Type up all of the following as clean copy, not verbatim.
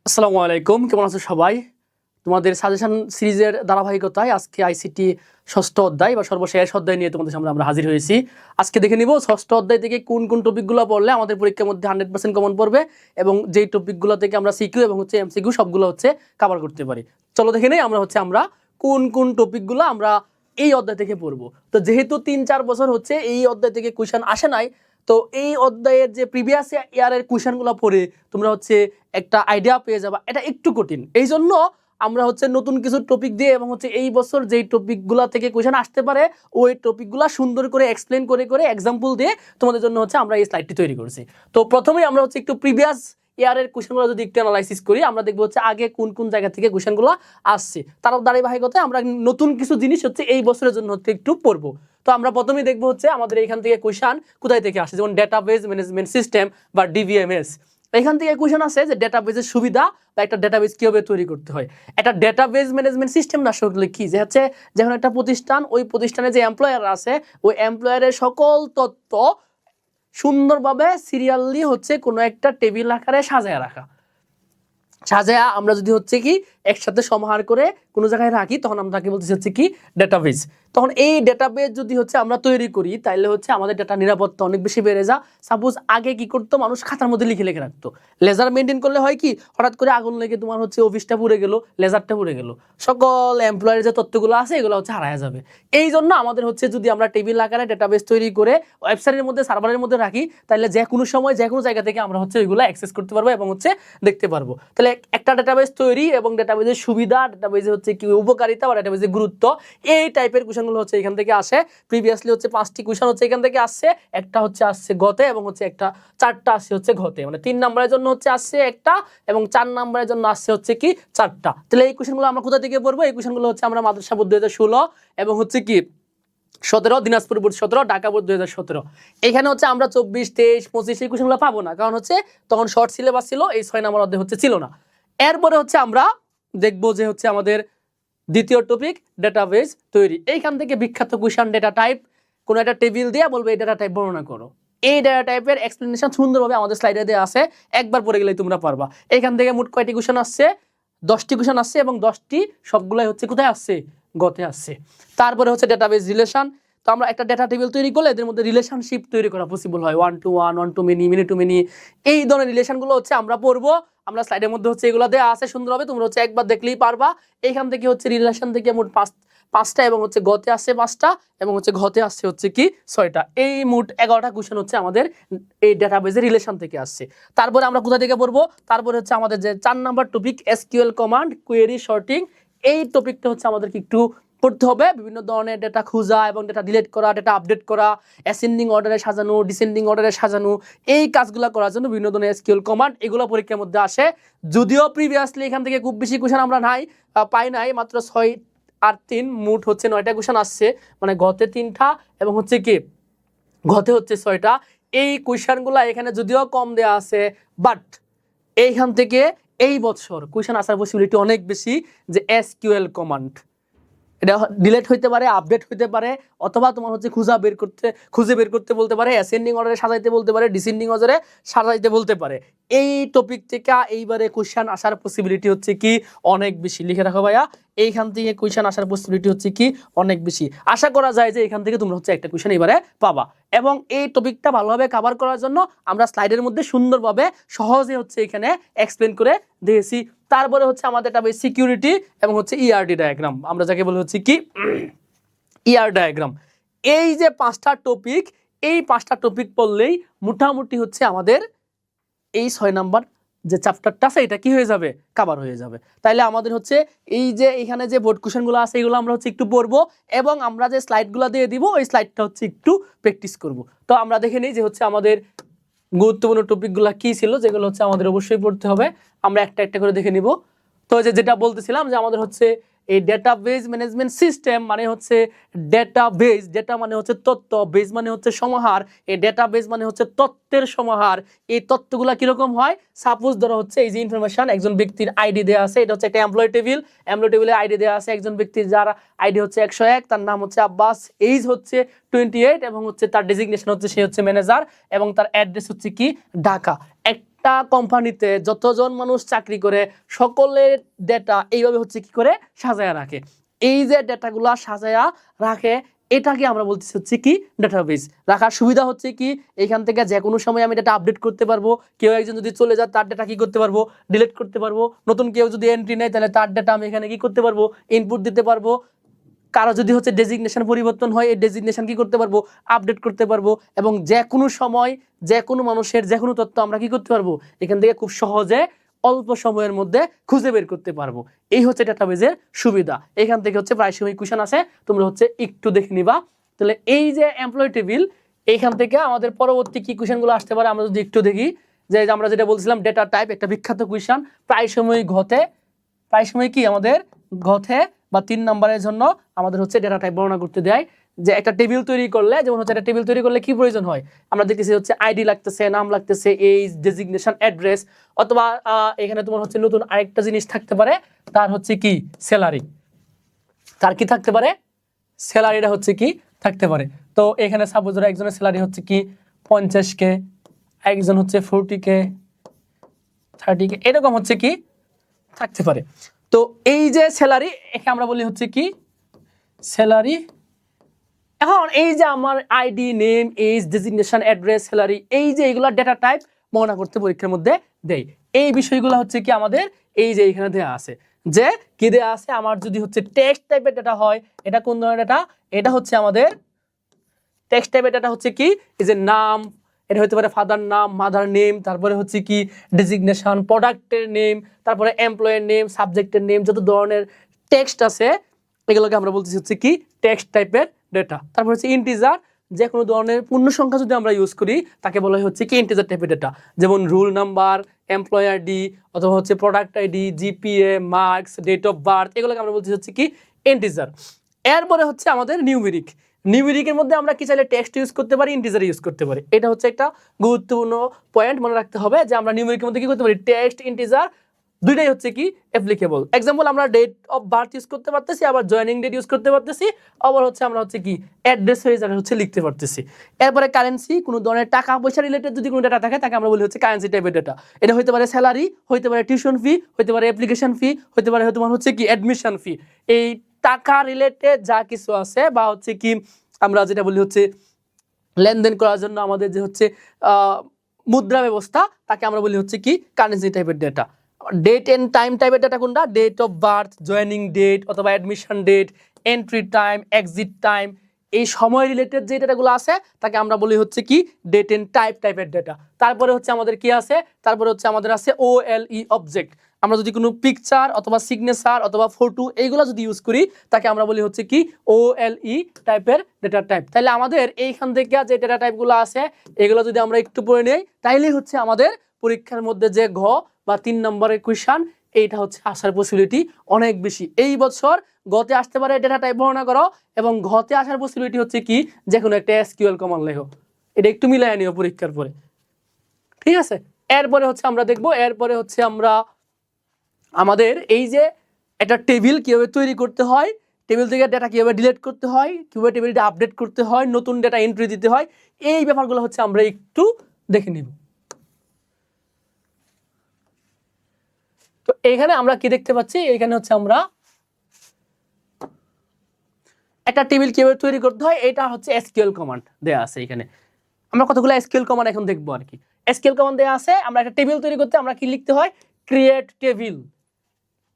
আসসালামু আলাইকুম, কেমন আছো সবাই? তোমাদের সাজেশন সিরিজের ধারাবাহিকতায় আজকে আইসিটি ষষ্ঠ অধ্যায় বা সর্বশেষ অধ্যায় নিয়ে তোমাদের সামনে আমরা হাজির হয়েছি। আজকে দেখে নিব ষষ্ঠ অধ্যায় থেকে কোন কোন টপিকগুলো পড়লে আমাদের পরীক্ষার মধ্যে 100% কমন পড়বে এবং যেই টপিকগুলো থেকে আমরা সিকিউ এবং এমসিকিউ সবগুলো কভার করতে পারি। চলো দেখে নেই আমরা কোন কোন টপিকগুলো আমরা এই অধ্যায় থেকে পড়বো। তো যেহেতু 3-4 বছর এই অধ্যায় থেকে কোয়েশ্চেন আসে নাই, তো এই অধ্যায়ের যে প্রিভিয়াস ইয়ারের কোয়েশ্চেনগুলো পড়ে তোমরা একটা আইডিয়া পেয়ে যাবা। এটা একটু কঠিন, এই জন্য আমরা নতুন কিছু টপিক দিয়ে এবং এই বছর যেই টপিকগুলো থেকে কোয়েশ্চেন আসতে পারে ওই টপিকগুলো সুন্দর করে এক্সপ্লেন করে করে এক্সাম্পল দিয়ে তোমাদের জন্য আমরা এই স্লাইডটি তৈরি করছি। তো প্রথমেই আমরা একটু প্রিভিয়াস ইয়ারের কোয়েশ্চেনগুলো যদি একটু অ্যানালাইসিস করি, আমরা দেখবো আগে কোন কোন জায়গা থেকে কোয়েশ্চেনগুলো আসছে, তার ধারাবাহিকতায় আমরা নতুন কিছু জিনিস এই বছরের জন্য একটু পড়বো। তো আমরা প্রথমেই দেখবো আমাদের এখান থেকে কোয়েশ্চেন কোথায় থেকে আসে, যেমন ডেটাবেস ম্যানেজমেন্ট সিস্টেম বা ডিবিএমএস। এখান থেকে কোয়েশ্চেন আছে যে ডেটাবেসের সুবিধা বা একটা ডেটাবেস কিভাবে তৈরি করতে হয়। একটা ডেটাবেস ম্যানেজমেন্ট সিস্টেম না আসলে কি, যে যখন একটা প্রতিষ্ঠান, ওই প্রতিষ্ঠানে যে এমপ্লয়ার আছে ওই এমপ্লয়ারের সকল তথ্য সুন্দরভাবে সিরিয়ালি কোনো একটা টেবিল আকারে সাজায় রাখা। সাজায়া আমরা যদি কি একসাথে সমাহার করে কোনো জায়গায় রাখি, তখন আমরা তাকে বলতেছি কি ডেটাবেস। তখন এই ডেটাবেস যদি আমরা তৈরি করি, তাইলে আমাদের ডেটা নিরাপত্তা অনেক বেশি বেড়ে যায়। সাপোজ আগে কি করতো, মানুষ খাতার মধ্যে লিখে লিখে রাখতো। লেজার মেনটেন করলে হয় কি, হঠাৎ করে আগুন লেগে তোমার অফিসটা পুড়ে গেল, লেজারটা পুড়ে গেল, সকল এমপ্লয়ের যে তথ্যগুলো আছে এগুলো হারায় যাবে। এই জন্য আমাদের যদি আমরা টেবিল আকারে ডেটাবেস তৈরি করে ওয়েবসাইটের মধ্যে সার্ভারের মধ্যে রাখি, তাহলে যে কোনো সময় যে কোনো জায়গা থেকে আমরা ওইগুলো অ্যাক্সেস করতে পারবো এবং দেখতে পারবো। তাহলে একটা ডেটাবেস তৈরি এবং ডেটাবেসের সুবিধা, ডেটাবেসে কি উপকারিতা বা ডেটাবেসের গুরুত্ব, এই টাইপের কোয়েশ্চনগুলো এখান থেকে আসে। প্রিভিয়াসলি 5টি কোয়েশ্চন এখান থেকে আসছে। একটা আসছে গতে এবং একটা 4টা আসছে ঘতে, মানে 3 নম্বরের জন্য আসছে একটা এবং 4 নম্বরের জন্য আসছে কি 4টা। তাহলে এই কোয়েশ্চনগুলো আমরা কোথা থেকে পড়বো? এই কোয়েশ্চনগুলো আমরা মাদ্রাসা বোর্ড 2016 এবং কি 17, দিনাজপুর বোর্ড 17, ঢাকা বোর্ড 2017। এখানে আমরা 24, 23, 25 এই কোয়েশ্চনগুলো পাবো না, কারণ তখন শর্ট সিলেবাস ছিল, এই 6 নম্বর অধ্যায় ছিল না। এরপরে আমরা দেখবো যে আমাদের দ্বিতীয় টপিক ডেটাবেস তৈরি। এইখান থেকে বিখ্যাত কোয়েশ্চন ডেটা টাইপ, কোনো একটা টেবিল দিয়ে বলবে এই ডেটা টাইপ বর্ণনা করো। এই ডেটা টাইপের এক্সপ্লেনেশন সুন্দরভাবে আমাদের স্লাইডে দেওয়া আছে, একবার পড়ে গেলেই তোমরা পারবা। এখান থেকে মোট কয়টি কোয়েশ্চন আসছে? 10টি কোয়েশ্চন আসছে এবং 10টি সবগুলাই কোথায় আসছে? গতে আসছে। তারপরে ডেটাবেস রিলেশন। তো আমরা একটা ডেটা টেবিল তৈরি করলে এদের মধ্যে রিলেশনশিপ তৈরি করা পসিবল হয়, 1 to 1, 1 to many, many to many। এই ধরনের রিলেশনগুলো আমরা পড়বো। আমরা স্লাইডের মধ্যে এগুলো দেওয়া আছে সুন্দরভাবে, তোমরা একবার দেখলেই পারবা। এইখান থেকে রিলেশন থেকে মোট 5টা এবং গতে আসছে 5টা এবং ঘতে আসছে কি 6টা। এই মোট 11টা কোয়েশ্চেন আমাদের এই ডেটাবেসের রিলেশন থেকে আসছে। তারপরে আমরা কোথা থেকে পড়বো? তারপরে আমাদের যে 4 number topic SQL command, query sorting. এই টপিকটা আমাদেরকে একটু পড়তে হবে। বিভিন্ন ধরনের ডেটা খোঁজা এবং ডেটা ডিলিট করা, ডেটা আপডেট করা, অ্যাসেন্ডিং অর্ডারে সাজানো, ডিসেন্ডিং অর্ডারে সাজানো, এই কাজগুলো করার জন্য বিভিন্ন ধরনের এসকিউএল কমান্ড, এগুলো পরীক্ষার মধ্যে আসে। যদিও প্রিভিয়াসলি এখান থেকে খুব বেশি কোয়েশ্চেন আমরা পাই নাই, মাত্র 6 আর 3 মোট 9টা কোয়েশ্চেন আসছে, মানে গতে 3টা এবং কি ঘতে 6টা। এই কোয়েশ্চেনগুলো এখানে যদিও কম দেওয়া আছে, বাট এইখান থেকে এই বছর কোয়েশ্চেন আসার পসিবিলিটি অনেক বেশি। যে এসকিউএল কমান্ড, এটা ডিলিট হইতে পারে, আপডেট হইতে পারে, অথবা তোমার খুঁজে বের করতে বলতে পারে, অ্যাসেন্ডিং অর্ডারে সাজাইতে বলতে পারে, ডিসেন্ডিং অর্ডারে সাজাইতে বলতে পারে। এই টপিক থেকে এইবারে কোয়েশ্চেন আসার পসিবিলিটি কি অনেক বেশি। লিখে রাখো ভাইয়া, এইখান থেকে কোয়েশ্চেন আসার পসিবিলিটি কি অনেক বেশি। আশা করা যায় যে এখান থেকে তোমরা একটা কোয়েশ্চেন এবারে পাবা। এবং এই টপিকটা ভালোভাবে কভার করার জন্য আমরা স্লাইডের মধ্যে সুন্দরভাবে সহজে এখানে এক্সপ্লেন করে দিয়েছি। তারপরে আমাদের সিকিউরিটি এবং ইআরডি ডায়াগ্রাম, আমরা যাকে বলি কি ইআর ডায়াগ্রাম। এই যে 5টা টপিক, এই 5টা টপিক পড়লেই মোটামুটি আমাদের এই 6 নাম্বার যে চ্যাপ্টারটা আছে এটা কি হয়ে যাবে? কভার হয়ে যাবে। তাইলে আমাদের এই যে এখানে যে বোর্ড কোশ্চেনগুলো আছে এগুলো আমরা একটু পড়বো এবং আমরা যে স্লাইডগুলো দিয়ে দিব ওই স্লাইডটা একটু প্র্যাকটিস করব। তো আমরা দেখে নিই যে আমাদের গুরুত্বপূর্ণ টপিকগুলো কি ছিল, যেগুলো আমাদের অবশ্যই পড়তে হবে। আমরা একটা একটা করে দেখে নিব। তো যেটা বলতেছিলাম যে আমাদের এই ডেটাবেস ম্যানেজমেন্ট সিস্টেম মানে ডেটাবেস, ডেটা মানে তথ্য, বেস মানে সমাহার। এই ডেটাবেস মানে তথ্যের সমাহার। এই তথ্যগুলা কিরকম হয়? সাপোজ ধরো এই যে ইনফরমেশন, একজন ব্যক্তির আইডি দেওয়া আছে, এটা একটা এমপ্লয় টেবিল। এমপ্লয় টেবিলে আইডি দেওয়া আছে একজন ব্যক্তির, যার আইডি 101, তার নাম আব্বাস, এইজ 28 এবং তার ডেজিগনেশন সে ম্যানেজার এবং তার অ্যাড্রেস কি ঢাকা। একটা কোম্পানিতে যতজন মানুষ চাকরি করে সকলের ডেটা এইভাবে হচ্ছে কি করে সাজায়া রাখে। এই যে ডেটাগুলা সাজায়া রাখে এটাকে আমরা বলতেছি হচ্ছে কি ডেটাবেস। রাখার সুবিধা হচ্ছে কি এখান থেকে যে কোনো সময় আমি ডেটা আপডেট করতে পারবো। কেউ একজন যদি চলে যায় তার ডেটা কি করতে পারবো, ডিলিট করতে পারবো। নতুন কেউ যদি এন্ট্রি নেয় তাহলে তার ডেটা আমি এখানে কি করতে পারবো, ইনপুট দিতে পারবো। কারো যদি হচ্ছে ডেজিগনেশন পরিবর্তন হয় এই ডেজিগনেশন কি করতে পারবো, আপডেট করতে পারবো। এবং যে কোনো সময় যে কোনো মানুষের যে কোনো তথ্য আমরা কি করতে পারবো এখান থেকে খুব সহজে অল্প সময়ের মধ্যে খুঁজে বের করতে পারবো। এই হচ্ছে ডেটাবেজের সুবিধা। এখান থেকে হচ্ছে প্রায় সময় কোয়েশ্চেন আসে, তোমরা হচ্ছে একটু দেখে নিবা। তাহলে এই যে এমপ্লয়ি টেবিল, এইখান থেকে আমাদের পরবর্তী কি কোয়েশ্চেনগুলো আসতে পারে আমরা যদি একটু দেখি। যে আমরা যেটা বলছিলাম ডেটা টাইপ, একটা বিখ্যাত কোয়েশ্চেন প্রায় সময় ঘটে, প্রায় সময় কি আমাদের ঘটে বা 3 নম্বরের জন্য আমাদের হচ্ছে ডেটা টাইপ বর্ণনা করতে দেয়। যে একটা টেবিল তৈরি করলে, যেমন হচ্ছে একটা টেবিল তৈরি করলে কি প্রয়োজন হয়, আমরা দেখতেছি হচ্ছে আইডি লাগতেছে, নাম লাগতেছে, এইজ, ডেজিগনেশন, অ্যাড্রেস, অথবা এখানে তোমার হচ্ছে নতুন আরেকটা জিনিস থাকতে পারে, তার হচ্ছে কি স্যালারি। তার কি থাকতে পারে, স্যালারিটা হচ্ছে কি থাকতে পারে। তো এখানে সাপোজ ধরো একজনের স্যালারি হচ্ছে কি 50K, একজন হচ্ছে 40K, 30K, এরকম হচ্ছে কি থাকতে পারে। তো এই যে স্যালারি, একে আমরা বলি হচ্ছে কি স্যালারি। এখন এই যে আমার ID, name, age, designation, address, salary, এই যে এইগুলা ডেটা টাইপ বর্ণনা করতে পরীক্ষার মধ্যে দেয়। এই বিষয়গুলো হচ্ছে কি আমাদের এই যে এখানে দেয়া আছে। যে কি দেয়া আছে, আমার যদি হচ্ছে টেক্সট টাইপের ডেটা হয়, এটা কোন ধরনের ডেটা, এটা হচ্ছে আমাদের টেক্সট টাইপের ডেটা হচ্ছে কি এই যে নাম, এটা হতে পারে ফাদার নাম, মাদার নেম, তারপরে হচ্ছে কি ডেজিগনেশন, প্রোডাক্টের নেম, তারপরে এমপ্লয়ের নেম, সাবজেক্টের নেম, যত ধরনের টেক্সট আছে এগুলোকে আমরা বলতেছি হচ্ছে কি টেক্সট টাইপের ডেটা। তারপর হচ্ছে ইন্টিজার, যে কোনো ধরনের পূর্ণ সংখ্যা যদি আমরা ইউজ করি তাকে বলা হয় হচ্ছে কি ইন্টিজার টাইপের ডেটা। যেমন রুল নাম্বার, এমপ্লয়ার ডি, অথবা হচ্ছে product ID, GPA, marks, date of birth, এগুলোকে আমরা বলতেছি হচ্ছে কি ইন্টিজার। এরপরে হচ্ছে আমাদের নিউমেরিক। নিউমেরিকের মধ্যে আমরা কি চাইলে টেক্সট ইউজ করতে পারি, ইন্টিজার ইউজ করতে পারি। এটা হচ্ছে একটা গুরুত্বপূর্ণ পয়েন্ট মনে রাখতে হবে যে আমরা নিউমেরিকের মধ্যে কি করতে পারি, টেক্সট, ইন্টিজার দুইটাই হচ্ছে কি অ্যাপ্লিকেবল। এক্সাম্পল আমরা ডেট অফ বার্থ ইউজ করতে পারতেছি, আবার জয়েনিং ডেট ইউজ করতে পারতেছি, আবার হচ্ছে আমরা হচ্ছে কি অ্যাড্রেস হয়ে যাবে হচ্ছে লিখতে পারতেছি। এরপরে কারেন্সি, কোনো ধরনের টাকা পয়সা রিলেটেড যদি কোনো ডেটা থাকে তাকে আমরা বলি হচ্ছে কারেন্সি টাইপের ডেটা। এটা হতে পারে স্যালারি, হতে পারে টিউশন ফি, হতে পারে অ্যাপ্লিকেশন ফি, হতে পারে তোমার হচ্ছে কি অ্যাডমিশন ফি। এই টাকা রিলেটেড যা কিছু আছে বা হচ্ছে কি আমরা যেটা বলি হচ্ছে লেনদেন করার জন্য আমাদের যে হচ্ছে মুদ্রা ব্যবস্থা, তাকে আমরা বলি হচ্ছে কি কারেন্সি টাইপের ডেটা। ডেট এন্ড টাইম টাইপের ডেটা কোনটা, date of birth, joining date অথবা admission date, entry time, exit time, এই সময় রিলেটেড যে ডেটাগুলো আছে তাকে আমরা বলি হচ্ছে কি ডেট এন্ড টাইপ টাইপের ডেটা। তারপরে হচ্ছে আমাদের কি আছে, তারপরে হচ্ছে আমাদের আছে OLE অবজেক্ট। আমরা যদি কোনো পিকচার অথবা সিগনেচার অথবা ফটো এইগুলো যদি ইউজ করি তাকে আমরা বলি হচ্ছে কি OLE টাইপের ডেটা টাইপ। তাহলে আমাদের এইখান থেকে যে ডেটা টাইপগুলো আছে এগুলো যদি আমরা একটু পড়ে নেই তাইলেই হচ্ছে আমাদের পরীক্ষার মধ্যে যে ঘ বা 3 নম্বরের কোয়েশ্চন এইটা হচ্ছে আসার পসিবিলিটি অনেক বেশি। এই বছর গতে আসতে পারে ডেটা টাইপ বর্ণনা করো, এবং ঘতে আসার পসিবিলিটি হচ্ছে কি যে কোনো একটা SQL কমান্ড লেখো। এটা একটু মিলাই নিও পরীক্ষার পরে, ঠিক আছে। এরপরে হচ্ছে আমরা দেখবো, এরপরে হচ্ছে আমরা আমাদের এই যে একটা টেবিল কিভাবে তৈরি করতে হয়, টেবিল থেকে ডেটা কিভাবে ডিলিট করতে হয়, কিভাবে টেবিলটা আপডেট করতে হয়, নতুন ডেটা এন্ট্রি দিতে হয়, এই ব্যাপারগুলো হচ্ছে আমরা একটু দেখে নিব। তো এখানে আমরা কি দেখতে পাচ্ছি, এখানে হচ্ছে আমরা একটা টেবিল কিভাবে তৈরি করতে হয় এটা হচ্ছে SQL কমান্ড দেয়া আছে। এখানে আমরা কতগুলো SQL কমান্ড এখন দেখবো আর কি। SQL কমান্ড দেয়া আছে, আমরা একটা টেবিল তৈরি করতে আমরা কি লিখতে হয়, ক্রিয়েট টেবিল।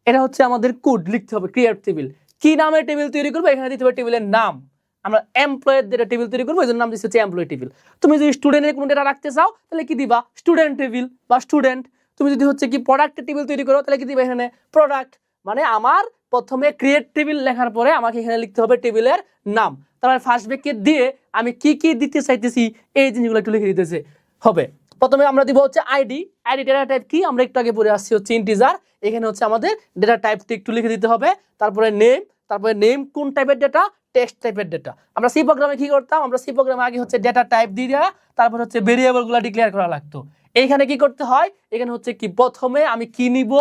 এটা হচ্ছে আমাদের কোড লিখতে হবে, ক্রিয়েট টেবিল। কি নামে টেবিল তৈরি করবো, এখানে দিতে হবে টেবিলের নাম। আমরা এমপ্লয়ের যেটা টেবিল তৈরি করবো এর নাম দিচ্ছি হচ্ছে এমপ্লয়ি টেবিল। তুমি যদি স্টুডেন্টের কোনো ডেটা রাখতে চাও তাহলে কি দিবা, স্টুডেন্ট টেবিল বা স্টুডেন্ট। তুমি যদি হচ্ছে কি প্রোডাক্টের টেবিল তৈরি করো তাহলে কি দিবা এখানে প্রোডাক্ট। মানে আমার প্রথমে ক্রিয়েট টেবিল লেখার পরে আমাকে এখানে লিখতে হবে টেবিলের নাম, তারপরে ফার্স্ট ব্র্যাকেট দিয়ে আমি কি কি দিতে চাইতেছি এই জিনিসগুলো একটু লিখে দিতেছে হবে। প্রথমে আমরা দিব হচ্ছে আইডি, আইডি ডেটা টাইপ কি আমরা একটু আগে পড়ে আসছি হচ্ছে ইন্টিজার। এখানে হচ্ছে আমাদের ডেটা টাইপটি একটু লিখে দিতে হবে। তারপরে নেম, তারপরে নেম কোন টাইপের ডেটা, টেক্সট টাইপের ডেটা। আমরা সি প্রোগ্রামে কি করতাম, আমরা সি প্রোগ্রামে আগে হচ্ছে ডেটা টাইপ দিয়ে দেওয়া, তারপর হচ্ছে ভেরিয়েবলগুলো ডিক্লেয়ার করা লাগতো। এইখানে কি করতে হয়, এখানে হচ্ছে কি প্রথমে আমি কি নিব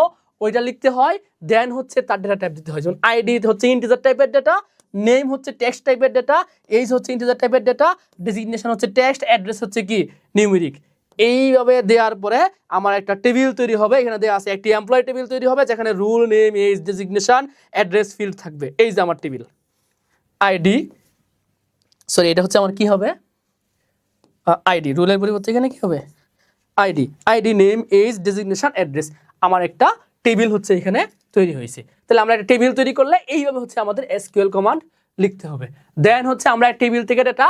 ওইটা লিখতে হয়, দেন হচ্ছে তার ডেটা টাইপ দিতে হয়। যেমন আইডি হচ্ছে ইন্টিজার টাইপের ডেটা, নেম হচ্ছে টেক্সট টাইপের ডেটা, এইজ হচ্ছে ইন্টিজার টাইপের ডেটা, ডেজিগনেশন হচ্ছে টেক্সট, অ্যাড্রেস হচ্ছে কি নিউমেরিক। এইভাবে দেওয়ার পরে আমার একটা টেবিল তৈরি হবে, এখানে দেওয়া আছে একটি এমপ্লয় টেবিল তৈরি হবে যেখানে roll, name, age, designation, address field থাকবে। এই যে আমার টেবিল আইডি, সরি এটা হচ্ছে আমার কি হবে আইডি, রুলের পরিবর্তে এখানে কি হবে ID, ID, name, age, designation, address, আমার একটা টেবিল হচ্ছে এখানে তৈরি হয়েছে। তাহলে আমরা একটা টেবিল তৈরি করলে এইভাবে হচ্ছে আমাদের এসকিউএল কমান্ড লিখতে হবে। দেন হচ্ছে আমরা টেবিল থেকে ডাটা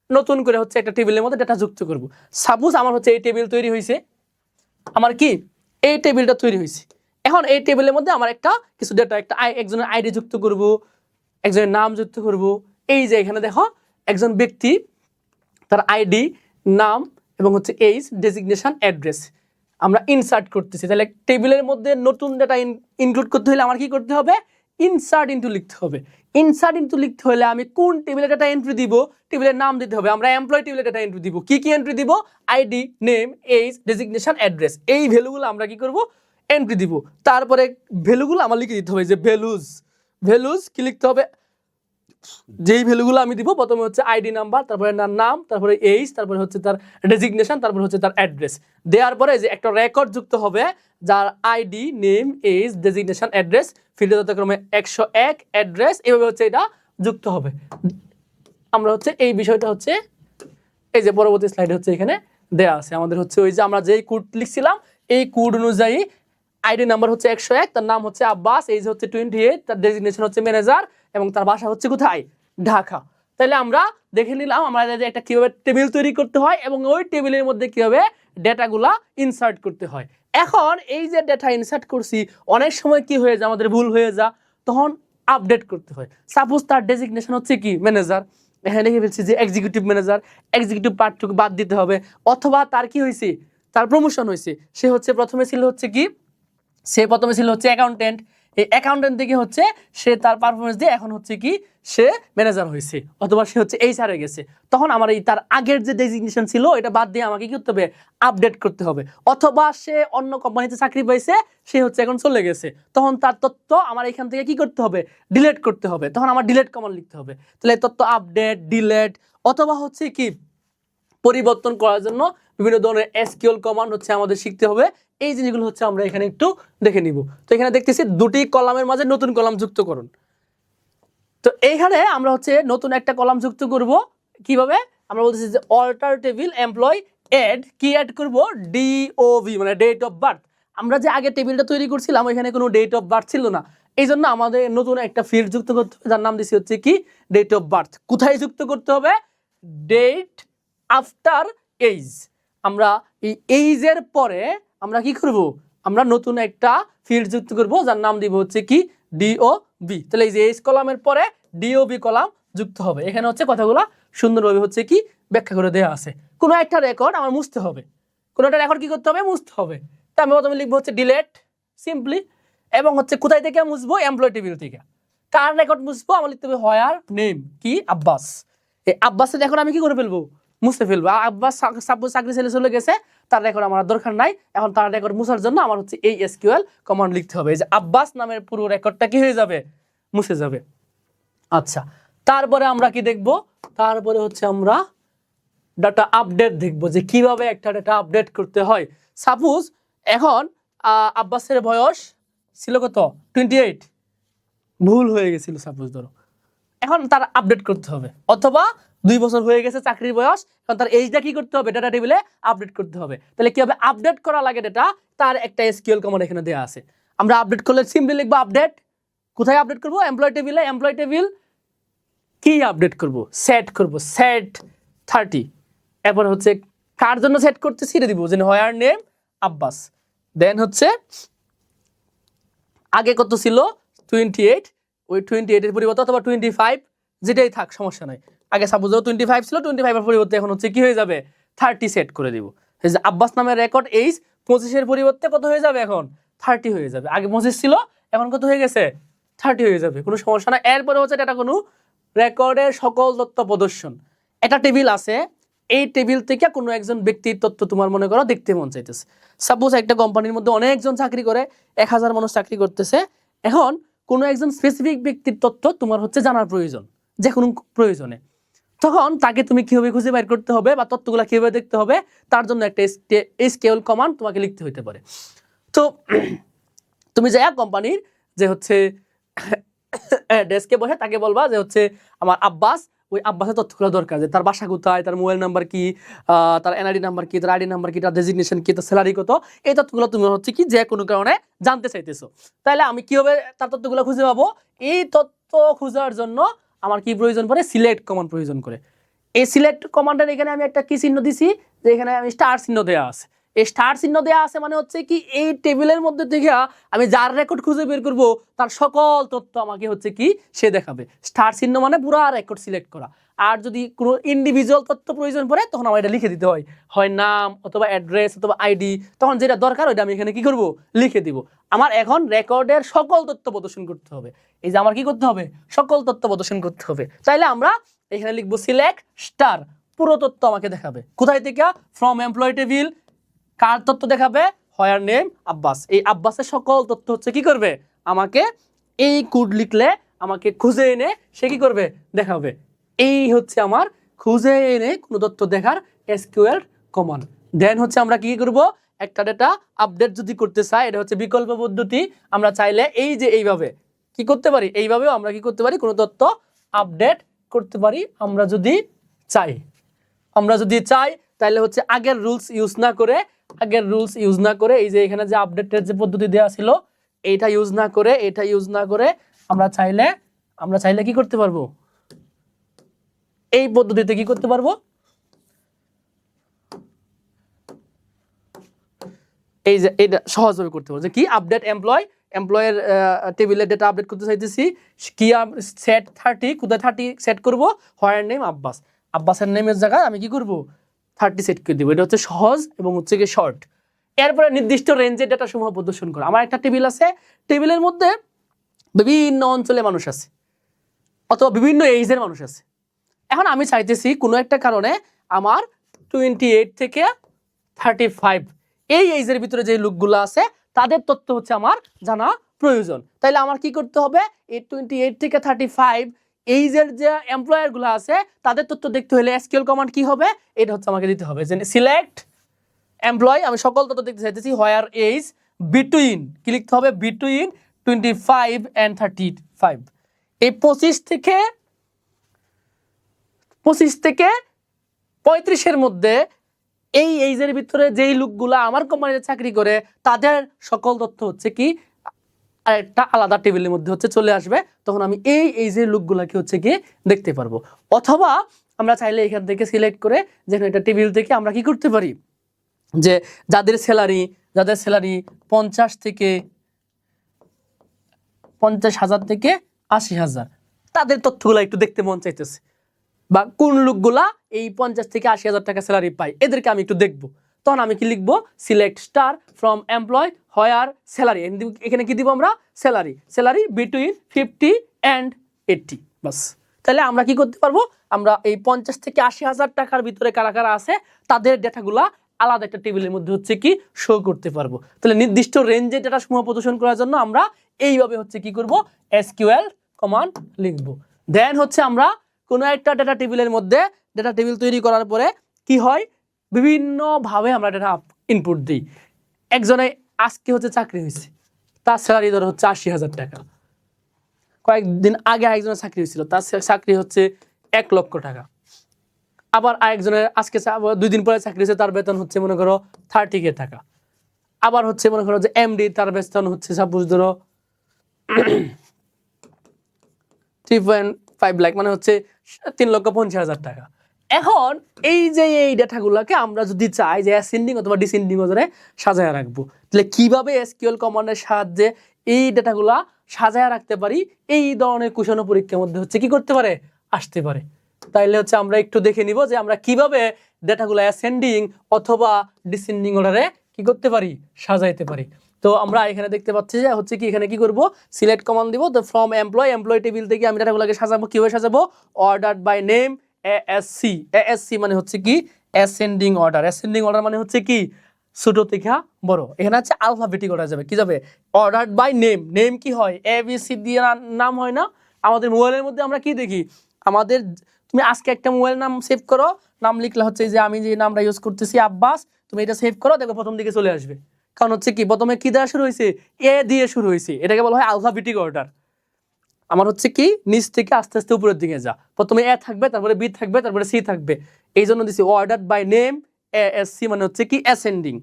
নতুন করে হচ্ছে একটা টেবিলের মধ্যে ডাটা যুক্ত করব। সাপোজ আমার হচ্ছে এই টেবিল তৈরি হয়েছে, আমার কি এই টেবিলটা তৈরি হয়েছে, এখন এই টেবিলের মধ্যে আমার একটা কিছু ডাটা, একটা একজনের আইডি যুক্ত করব, একজনের নাম যুক্ত করব। এই যে এখানে দেখো একজন ব্যক্তি, তার আইডি, নাম এবং হচ্ছে এইজ, ডেজিগনেশন, অ্যাড্রেস আমরা ইনসার্ট করতেছি। তাহলে টেবিলের মধ্যে নতুন ডাটা ইনক্লুড করতে হলে আমার কি করতে হবে, ইনসার্ট ইনটু লিখতে হবে। ইনসার্ট ইনটু লিখতে হলে আমি কোন টেবিলে ডাটা এন্ট্রি দিব, টেবিলের নাম দিতে হবে। আমরা এমপ্লয় টেবিলে ডাটা এন্ট্রি দিব, কি কি এন্ট্রি দিব, ID, name, age, designation, address, এই ভ্যালুগুলো আমরা কি করব এন্ট্রি দিব। তারপরে ভ্যালুগুলো আমার লিখে দিতে হবে, যে ভ্যালুজ কি লিখতে হবে, যেই ভ্যালুগুলো আমি দিব প্রথমে হচ্ছে আইডি নাম্বার, তারপরে তার নাম, তারপরে এইজ, তারপরে হচ্ছে তার ডেজিগনেশন, তারপরে হচ্ছে তার অ্যাড্রেস। দেওয়ার পরে যে একটা রেকর্ড যুক্ত হবে যার ID, name, age, designation, address, ফিল্ডে যথাক্রমে 101 অ্যাড্রেস, এইভাবে হচ্ছে এটা যুক্ত হবে। আমরা হচ্ছে এই বিষয়টা হচ্ছে এই যে পরবর্তী স্লাইডে হচ্ছে এখানে দেয়া আছে আমাদের হচ্ছে ওই যে আমরা যেই কোড লিখছিলাম এই কোড অনুযায়ী আইডি নাম্বার হচ্ছে 101, তার নাম হচ্ছে আব্বাস, এইজ হচ্ছে 28, তার ডেজিগনেশন হচ্ছে ম্যানেজার এবং তার বাসা হচ্ছে কোথায়, ঢাকা। তাহলে আমরা দেখে নিলাম আমরা যে একটা কিভাবে টেবিল তৈরি করতে হয় এবং ওই টেবিলের মধ্যে কিভাবে ডেটাগুলা ইনসার্ট করতে হয়। এখন এই যে ডেটা ইনসার্ট করছি অনেক সময় কি হয়ে যায়, আমাদের ভুল হয়ে যায়, তখন আপডেট করতে হয়। সাপোজ তার ডেজিগনেশন হচ্ছে কি ম্যানেজার, এখানে লিখে ফেলছি যে এক্সিকিউটিভ ম্যানেজার, এক্সিকিউটিভ পার্টটুকু বাদ দিতে হবে। অথবা তার কি হয়েছে, তার প্রমোশন হয়েছে, সে হচ্ছে প্রথমে ছিল হচ্ছে অ্যাকাউন্টেন্ট, এই অ্যাকাউন্টেন্ট থেকে হচ্ছে সে তার পারফরমেন্স দিয়ে এখন হচ্ছে কি সে ম্যানেজার হয়েছে, অথবা সে হচ্ছে এইচআরে গেছে। তখন আমার এই তার আগের যে ডেজিগনেশন ছিল এটা বাদ দিয়ে আমাকে কি করতে হবে, আপডেট করতে হবে। অথবা সে অন্য কোম্পানিতে চাকরি পাইছে, সে হচ্ছে এখন চলে গেছে, তখন তার তথ্য আমার এখান থেকে কি করতে হবে, ডিলিট করতে হবে। তখন আমার ডিলিট কমান্ড লিখতে হবে। তাহলে তথ্য আপডেট, ডিলিট অথবা হচ্ছে কি পরিবর্তন করার জন্য বিভিন্ন ধরনের এসকিউএল কমান্ড হচ্ছে আমাদের শিখতে হবে। এই জিনিসগুলো হচ্ছে আমরা এখানে একটু দেখে নিব। তো এখানে দেখতেছি দুটি কলামের মাঝে নতুন কলাম যুক্ত করুন। তো এইখানে আমরা হচ্ছে নতুন একটা কলাম যুক্ত করব কিভাবে, আমরা বলতেছি যে অল্টার টেবিল এমপ্লয় এড, কি অ্যাড করব, ডিওভি মানে ডেট অফ বার্থ। আমরা যে আগে টেবিলটা তৈরি করছিলাম এখানে কোনো ডেট অফ বার্থ ছিল না, এই জন্য আমাদের নতুন একটা ফিল্ড যুক্ত করতে হবে যার নাম দিছি হচ্ছে কি ডেট অফ বার্থ। কোথায় যুক্ত করতে হবে, ডেট আফটার এইজ। আমরা এই এইজের পরে আমরা কি করব, আমরা নতুন একটা ফিল্ড যুক্ত করব যার নাম দিব হচ্ছে কি ডিওবি। তাহলে এই যে এইজ কলামের পরে ডিওবি কলাম যুক্ত হবে। এখানে হচ্ছে কথাগুলো সুন্দরভাবে হচ্ছে কি ব্যাখ্যা করে দেওয়া আছে। কোনো একটা রেকর্ড আমার মুছতে হবে, কোনো একটা রেকর্ড কি করতে হবে, মুছতে হবে। তা আমি প্রথমে লিখবো হচ্ছে ডিলেট সিম্পলি, এবং হচ্ছে কোথায় থেকে মুছবো, এমপ্লয় টেবিল থেকে। কার রেকর্ড মুছবো, আমার লিখতে হবে হোয়ার নেম কি আব্বাস। এই আব্বাসের রেকর্ড আমি কি করে ফেলবো, মুছতে ফেলবো। আব্বাস সাপোজ চাকরি ছেলে চলে গেছে, তার রেকর্ড আমার দরকার নাই, এখন তার রেকর্ড মুছার জন্য আমার হচ্ছে এই এসকিউএল কমান্ড লিখতে হবে। এই যে আব্বাস নামের পুরো রেকর্ডটা কি হয়ে যাবে, মুছে যাবে। আচ্ছা, তারপরে আমরা কি দেখব, তারপরে হচ্ছে আমরা ডাটা আপডেট দেখবো যে কিভাবে একটা ডাটা আপডেট করতে হয়। সাপোজ এখন আব্বাসের বয়স ছিল কত, 28, ভুল হয়ে গেছিল সাপোজ ধরো, এখন তার আপডেট করতে হবে। অথবা 2 বছর হয়ে গেছে চাকরির বয়স, এখন তার এইজটা কি করতে হবে, ডাটা টেবিলে আপডেট করতে হবে। তাহলে কিভাবে আপডেট করা লাগে ডাটা, তার একটা এসকিউএল কমান্ড এখানে দেওয়া আছে। আমরা আপডেট করলে সিম্পলি লিখবো আপডেট, কোথায় আপডেট করবো, এমপ্লয় টেবিলে। এমপ্লয় টেবিল কি আপডেট করব, সেট করব, সেট 30। এরপর হচ্ছে কার জন্য সেট করতে সেটা দিব, যে হোয়ার নেম আব্বাস। দেন হচ্ছে আগে কত ছিল 28, ওই 28 এর পরিবর্তে অথবা 25 যেটাই থাক সমস্যা নাই। আগে সাপোজ 25 ছিল, 25 এর পরিবর্তে এখন হচ্ছে কি হয়ে যাবে 30 সেট করে দিব। এই যে আব্বাস নামের রেকর্ড এইজ 25 এর পরিবর্তে কত হয়ে যাবে, এখন 30 হয়ে যাবে। আগে 25 ছিল, এখন কত হয়ে গেছে 30 হয়ে যাবে, কোনো সমস্যা না। এরপরে হচ্ছে এটা কোনো রেকর্ডের সকল তথ্য প্রদর্শন। একটা টেবিল আছে, এই টেবিল থেকে কোনো একজন ব্যক্তির তথ্য তোমার মনে করো দেখতে মন চাইতেছে। সাপোজ একটা কোম্পানির মধ্যে অনেকজন চাকরি করে, 1000 মানুষ চাকরি করতেছে। এখন কোনো একজন স্পেসিফিক ব্যক্তির তথ্য তোমার হচ্ছে জানার প্রয়োজন, যে কোনো প্রয়োজনে। তখন তাকে তুমি কিভাবে খুঁজে বের করতে হবে বা তথ্যগুলো কিভাবে দেখতে হবে তার জন্য একটা এসকিউএল কমান্ড তোমাকে লিখতে হতে পারে। তো তুমি যে এক কোম্পানির যে হচ্ছে ডেস্কে বসে তাকে বলবা যে হচ্ছে আমার আব্বাস, ওই আব্বাসের তথ্যগুলো দরকার, যে তার বাসা কোথায়, তার মোবাইল নাম্বার কি, তার এনআইডি নাম্বার কি, তার আইডি নাম্বার কি, তার ডেজিগনেশন কি, তার স্যালারি কত, এই তথ্যগুলো তুমি হচ্ছে কি যে কোনো কারণে জানতে চাইতেছো। তাহলে আমি কিভাবে তার তথ্যগুলো খুঁজে পাবো? এই তথ্য খোঁজার জন্য আমার কি প্রয়োজন পড়ে? সিলেক্ট কমান্ড প্রয়োজন করে। এই সিলেক্ট কমান্ডের এখানে আমি একটা কি চিহ্ন দিছি, যে এখানে আমি স্টার চিহ্ন দেওয়া আছে। এই স্টার চিহ্ন দেওয়া আছে মানে হচ্ছে কি এই টেবিলের মধ্যে থেকে আমি যার রেকর্ড খুঁজে বের করব তার সকল তথ্য আমাকে হচ্ছে কি সে দেখাবে। স্টার চিহ্ন মানে পুরো রেকর্ড সিলেক্ট করা। আর যদি কোনো ইন্ডিভিজুয়াল তথ্য প্রয়োজন পড়ে তখন আমার এটা লিখে দিতে হয়, হয় নাম অথবা অ্যাড্রেস অথবা আইডি, তখন যেটা দরকার ওইটা আমি এখানে কি করব? লিখে দিব। আমার এখন রেকর্ডের সকল তথ্য প্রদর্শন করতে হবে। এই যে আমার কি করতে হবে? সকল তথ্য প্রদর্শন করতে হবে। তাইলে আমরা এখানে লিখবো সিলেক্ট স্টার, পুরো তথ্য আমাকে দেখাবে। কোথায় থেকে? From employee table. কার তথ্য দেখাবে? Where name Abbas. এই আব্বাসের সকল তথ্য হচ্ছে কি করবে? আমাকে এই কোড লিখলে আমাকে খুঁজে এনে সে কি করবে? দেখাবে। এই হচ্ছে আমার খুঁজে এনে কোনো তথ্য দেখার এসকিউএল কমান্ড। দেন হচ্ছে আমরা কি করব? একটা ডেটা আপডেট যদি করতে চাই, এটা হচ্ছে বিকল্প পদ্ধতি। আমরা চাইলে এই যে এইভাবে কি করতে পারি, এইভাবেও আমরা কি করতে পারি? কোনো তথ্য আপডেট করতে পারি আমরা যদি চাই। আমরা যদি চাই তাহলে হচ্ছে আগের রুলস ইউজ না করে এই যে এখানে যে আপডেটের যে পদ্ধতি দেওয়া ছিল এইটা ইউজ না করে আমরা চাইলে কি করতে পারবো? এই পদ্ধতিতে কি করতে পারবো? এই যে এটা সহজভাবে করতে পারবো, যে কি আপডেট এমপ্লয়ের টেবিলের ডেটা আপডেট করতে চাইতেছি, কি সেট 30, কোথায় 30 সেট করব? হোয়ার নেম আব্বাসের নেমের জায়গায় আমি কি করব? 30 সেট করে দেবো। এটা হচ্ছে সহজ এবং হচ্ছে কি শর্ট। এরপরে নির্দিষ্ট রেঞ্জের ডেটা সমূহ প্রদর্শন করা। আমার একটা টেবিল আছে, টেবিলের মধ্যে বিভিন্ন অঞ্চলে মানুষ আছে অথবা বিভিন্ন এইজের মানুষ আছে। এখন আমি চাইতেছি কোনো একটা কারণে আমার 28 থেকে 35 এই এইজের ভিতরে যে লোকগুলো আছে তাদের তথ্য হচ্ছে আমার জানা প্রয়োজন। তাইলে আমার কি করতে হবে? এই 28 থেকে 35 এইজের যে এমপ্লয়ারগুলো আছে তাদের তথ্য দেখতে হলে এসকিউএল কমান্ড কি হবে? এটা হচ্ছে আমাকে দিতে হবে যে সিলেক্ট এমপ্লয়, আমি সকল তথ্য দেখতে চাইতেছি, হোয়ার এজ বিটুইন, কি লিখতে হবে? Between 25 and 35। এই 25 থেকে 35-এর মধ্যে এই এইজের ভিতরে যেই লোকগুলা আমার কোম্পানিতে চাকরি করে তাদের সকল তথ্য হচ্ছে কি একটা আলাদা টেবিলের মধ্যে হচ্ছে চলে আসবে। তখন আমি এই এইজের লোকগুলাকে হচ্ছে কি দেখতে পারবো। অথবা আমরা চাইলে এখান থেকে সিলেক্ট করে যেখানে একটা টেবিল থেকে আমরা কি করতে পারি, যে যাদের স্যালারি 50,000 থেকে 80,000 তাদের তথ্যগুলো একটু দেখতে মন চাইতেছে, বা কোন লোকগুলা এই 50 থেকে 80,000 টাকা স্যালারি পায় এদেরকে আমি একটু দেখবো। তখন আমি কি লিখবো? Select star from employ where salary. এখানে কি দিব আমরা? Salary between 50 and 80। বাস। তাহলে আমরা কি করতে পারবো? আমরা এই 50 থেকে 80,000 টাকার ভিতরে কারা কারা আছে তাদের ডেটাগুলা আলাদা একটা টেবিলের মধ্যে হচ্ছে কি শো করতে পারবো। তাহলে নির্দিষ্ট রেঞ্জে ডেটা সমূহ প্রদর্শন করার জন্য আমরা এইভাবে হচ্ছে কি করব? এসকিউএল কমান্ড লিখবো। দেন হচ্ছে আমরা কোনো একটা ডেটা টেবিলের মধ্যে ডেটা টেবিল তৈরি করার পরে কি হয়? বিভিন্নভাবে আমরা ডেটা ইনপুট দিই। একজনে আজকে হচ্ছে চাকরি হয়েছে, তার স্যালারি ধর হচ্ছে 80,000 টাকা। কয়েকদিন আগে আরেকজনের চাকরি হয়েছিল, তার চাকরি হচ্ছে 1 লক্ষ টাকা। আবার আরেকজনের আজকে 2 দিন পরে চাকরি হয়েছে, তার বেতন হচ্ছে মনে করো 30K টাকা। আবার হচ্ছে মনে করো যে এমডি, তার বেতন হচ্ছে সাপোজ ধরো 3.5 লাখ, মানে হচ্ছে 3,50,000 টাকা। এখন এই যে এই ডেটাগুলোকে আমরা যদি চাই যে অ্যাসেন্ডিং অথবা ডিসেন্ডিং অর্ডারে সাজায় রাখবো, তাহলে কিভাবে এসকিউএল কমান্ডের সাহায্যে এই ডেটাগুলা সাজায় রাখতে পারি? এই ধরনের কুশন পরীক্ষার মধ্যে হচ্ছে কি করতে পারে? আসতে পারে। তাইলে হচ্ছে আমরা একটু দেখে নিব যে আমরা কিভাবে ডেটাগুলো অ্যাসেন্ডিং অথবা ডিসেন্ডিং অর্ডারে কি করতে পারি? সাজাইতে পারি। তো আমরা এখানে দেখতে পাচ্ছি যে হচ্ছে কি এখানে কি করব? সিলেক্ট কমান্ড দিব। তো ফ্রম এমপ্লয় টেবিল থেকে আমি ডেটাগুলোকে সাজাবো। কিভাবে সাজাবো? অর্ডার বাই নেম এএসসি মানে হচ্ছে কি অ্যাসেন্ডিং অর্ডার মানে হচ্ছে কি ছোট থেকে বড়। এখানে হচ্ছে আলফাবেটিক অর্ডার যাবে। কি যাবে? অর্ডার বাই নেম কি হয়? ABC দিয়ে নাম হয় না? আমাদের মোবাইলের মধ্যে আমরা কি দেখি? আমাদের তুমি আজকে একটা মোবাইল নাম সেভ করো, নাম লিখলে হচ্ছে যে আমি যে নামটা ইউজ করতেছি আব্বাস, তুমি এটা সেভ করো, দেখো প্রথম দিকে চলে আসবে। কারণ হচ্ছে কি প্রথমে কি দেওয়া শুরু হয়েছে, এ দিয়ে শুরু হয়েছে, এটাকে বলা হয় আলফাবেটিক অর্ডার। আমার হচ্ছে কি নিচ থেকে আস্তে আস্তে উপরের দিকে যা, প্রথমে এ থাকবে, তারপরে বি থাকবে, তারপরে সি থাকবে, এই জন্য দিছি অর্ডার বাই নেম ASC, মানে হচ্ছে কি অ্যাসেন্ডিং।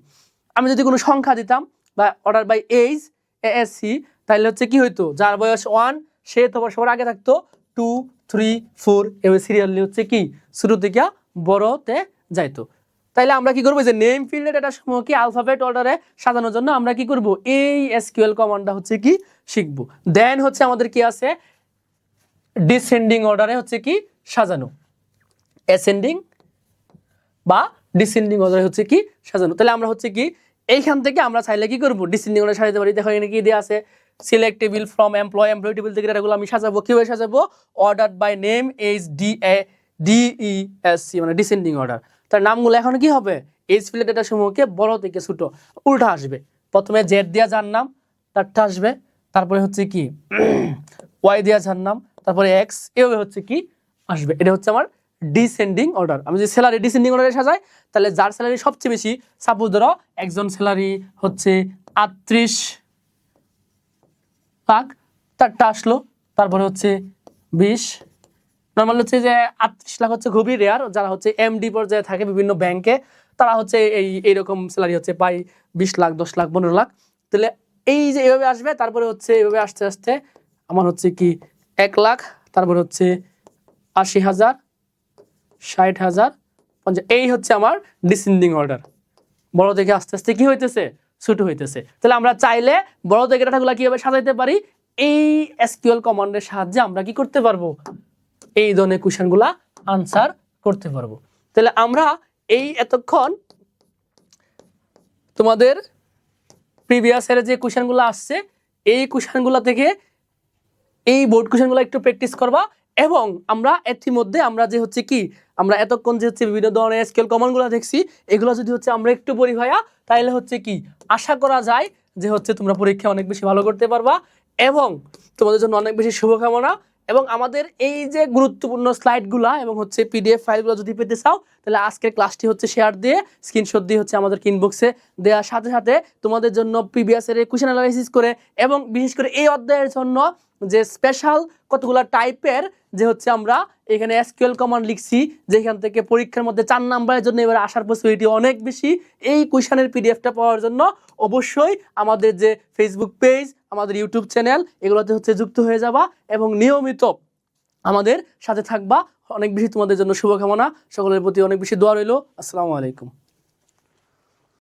আমি যদি কোনো সংখ্যা দিতাম বা অর্ডার বাই এইজ ASC, তাহলে হচ্ছে কি হইতো, যার বয়স 1 সে তো সবার আগে থাকতো, 2 3 4 এভাবে সিরিয়ালি হচ্ছে কি শুরু থেকে বড়তে যাইতো। তাইলে আমরা কি করবো, যে নেম ফিল্ডের এটা সমূহকে আলফাবেট অর্ডারে সাজানোর জন্য আমরা কি করব, এই SQL কমান্ডটা হচ্ছে কি শিখবো। দেন হচ্ছে আমাদের কি আছে, ডিসেন্ডিং অর্ডারে হচ্ছে কি সাজানো, অ্যাসেন্ডিং বা ডিসেন্ডিং অর্ডারে হচ্ছে কি সাজানো। তাহলে আমরা হচ্ছে কি এইখান থেকে আমরা চাইলে কি করবো, ডিসেন্ডিং অর্ডারে সাজাতে পারি। দেখো এখানে কি দেওয়া আছে, select table from employ table থেকে এগুলো আমি সাজাবো। কিভাবে সাজাবো, অর্ডার বাই নেম DESC, মানে ডিসেন্ডিং অর্ডার। তার নামগুলো এখন কি হবে, এইজ ফিল্ডের ডেটা সমূহকে বড় থেকে ছোট উল্টা আসবে। প্রথমে জেড দিয়া যার নাম তারটা আসবে, তারপরে হচ্ছে কি ওয়াই দিয়া যার নাম, তারপরে এক্স, এভাবে হচ্ছে কি আসবে। এটা হচ্ছে আমার ডিসেন্ডিং অর্ডার। আমি যদি স্যালারি ডিসেন্ডিং অর্ডারে সাজাই, তাহলে যার স্যালারি সবচেয়ে বেশি, সাপোজ ধরো একজন স্যালারি হচ্ছে 38 লাখ, তারটা আসলো, তারপরে হচ্ছে 20। নর্মাল হচ্ছে যে 38 লাখ হচ্ছে খুবই রেয়ার, যারা হচ্ছে MD পর্যায়ে থাকে বিভিন্ন ব্যাংকে, তারা হচ্ছে এইরকম স্যালারি হচ্ছে পাই 20 লাখ 10 লাখ 15 লাখ। তাহলে এই যে এভাবে আসবে, তারপরে হচ্ছে এভাবে আস্তে আস্তে আমার হচ্ছে কি 1 লাখ, তারপরে হচ্ছে 80,000, 60,000, 50, এই হচ্ছে আমার ডিসেন্ডিং অর্ডার। বড় থেকে আস্তে আস্তে কি হইতেছে, ছোট হইতেছে। তাহলে আমরা চাইলে বড় থেকে ডাটাগুলো কিভাবে সাজাইতে পারি, এই SQL কমান্ডের সাহায্যে আমরা কি করতে পারবো, এই ধরনের কোশ্চেনগুলা আনসার করতে পারবো। তাহলে আমরা এই এতক্ষণ তোমাদের প্রিভিয়াস এর যে কোশ্চেনগুলো আসছে, এই কোশ্চেনগুলো থেকে এই বোর্ড কোশ্চেনগুলো একটু প্র্যাকটিস করবা। এবং আমরা ইতিমধ্যে আমরা যে হচ্ছে কি আমরা এতক্ষণ যে হচ্ছে বিভিন্ন ধরনের SQL কমান্ডগুলো দেখছি, এগুলো যদি হচ্ছে আমরা একটু পড়ি ভাইয়া, তাহলে হচ্ছে কি আশা করা যায় যে হচ্ছে তোমরা পরীক্ষা অনেক বেশি ভালো করতে পারবা। এবং তোমাদের জন্য অনেক বেশি শুভকামনা। এবং আমাদের এই যে গুরুত্বপূর্ণ স্লাইডগুলা এবং হচ্ছে PDF ফাইলগুলো যদি পেতে চাও, তাহলে আজকের ক্লাসটি হচ্ছে শেয়ার দিয়ে স্ক্রিনশট দিয়ে হচ্ছে আমাদের ইনবক্সে দেওয়ার সাথে সাথে তোমাদের জন্য প্রিভিয়াস এর কোশ্চেন অ্যানালাইসিস করে, এবং বিশেষ করে এই অধ্যায়ের জন্য যে স্পেশাল কতগুলো টাইপের যে হচ্ছে আমরা এখানে SQL কমান্ড লিখছি, যেখান থেকে পরীক্ষার মধ্যে 4 নম্বরের জন্য এবার আসার পসিবিলিটি অনেক বেশি। এই কোশ্চেনের PDFটা পাওয়ার জন্য অবশ্যই আমাদের যে ফেসবুক পেজ, আমাদের ইউটিউব চ্যানেল, এগুলোতে হচ্ছে যুক্ত হয়ে যাবা এবং নিয়মিত আমাদের সাথে থাকবা। অনেক বেশি তোমাদের জন্য শুভকামনা, সকলের প্রতি অনেক বেশি দোয়া রইল। আসসালামু আলাইকুম।